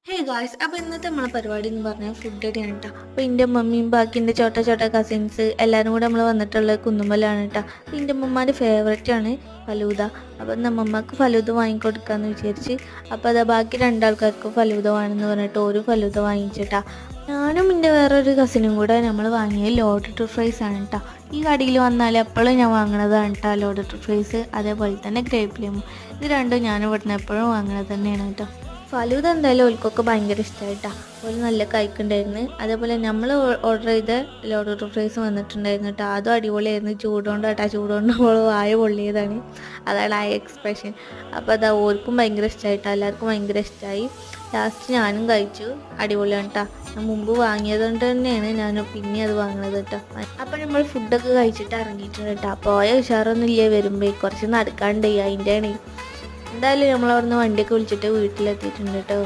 Hey guys, അപ്പോൾ ഇന്നത്തെ നമ്മളെ പരിപാടി എന്ന് പറഞ്ഞാൽ ഫുഡ് അടിയാണ് കേട്ടോ. അപ്പോൾ എൻ്റെ മമ്മിയും ബാക്കി എൻ്റെ ചോട്ട ചോട്ട കസിൻസ് എല്ലാവരും കൂടെ നമ്മൾ വന്നിട്ടുള്ളത് കുന്നുമ്മലാണ് കേട്ടോ. അപ്പോൾ എൻ്റെ അമ്മമാരുടെ ഫേവറേറ്റ് ആണ് ഫലൂദ. അപ്പോൾ നമ്മമ്മക്ക് ഫലൂദ വാങ്ങിക്കൊടുക്കാമെന്ന് വിചാരിച്ച് അപ്പോൾ അതാ ബാക്കി രണ്ടാൾക്കാർക്ക് ഫലൂദ വേണമെന്ന് പറഞ്ഞിട്ട് ഒരു ഫലൂദ വാങ്ങിച്ചിട്ടാ. ഞാനും എൻ്റെ വേറൊരു കസിനും കൂടെ നമ്മൾ വാങ്ങിയ ലോഡഡ് ഫ്രൈസ് ആണ് കേട്ടോ. ഈ കടയിൽ വന്നാൽ എപ്പോഴും ഞാൻ വാങ്ങണതാണ് കേട്ടോ ലോഡഡ് ഫ്രൈസ്, അതേപോലെ തന്നെ ഗ്രേപ്പ് ലെമൺ. ഇത് രണ്ടും ഞാൻ ഇവിടുന്ന് എപ്പോഴും വാങ്ങണത് തന്നെയാണ് കേട്ടോ. ഫലൂദ എന്തായാലും ഓൽക്കൊക്കെ ഭയങ്കര ഇഷ്ടമായിട്ടാണ്. ഓല് നല്ല കഴിക്കുന്നുണ്ടായിരുന്നു. അതേപോലെ നമ്മൾ ഓർഡർ ചെയ്ത ലോഡഡ് ഫ്രൈസ് വന്നിട്ടുണ്ടായിരുന്നു കേട്ടോ. അതും അടിപൊളിയായിരുന്നു. ചൂടുകൊണ്ട് നമ്മൾ വായ പൊള്ളിയതാണ്. അതാണ് ആ എക്സ്പ്രഷൻ. അപ്പോൾ അതാ ഓർക്കും ഭയങ്കര ഇഷ്ടമായിട്ടാണ്, എല്ലാവർക്കും ഭയങ്കര ഇഷ്ടമായി. ലാസ്റ്റ് ഞാനും കഴിച്ചു. അടിപൊളിയാണ് കേട്ടോ. ഞാൻ മുമ്പ് വാങ്ങിയത് കൊണ്ട് തന്നെയാണ് ഞാൻ പിന്നെ അത് വാങ്ങുന്നത് കേട്ടോ. അപ്പോൾ നമ്മൾ ഫുഡൊക്കെ കഴിച്ചിട്ട് ഇറങ്ങിയിട്ടുണ്ട് കേട്ടോ. പോയ ഉഷാറൊന്നും ഇല്ലേ, വരുമ്പോൾ കുറച്ച് നടക്കാണ്ട് അതിൻ്റെയാണ്. എന്തായാലും നമ്മളവിടുന്ന് വണ്ടിയൊക്കെ വിളിച്ചിട്ട് വീട്ടിലെത്തിയിട്ടുണ്ട് കേട്ടോ.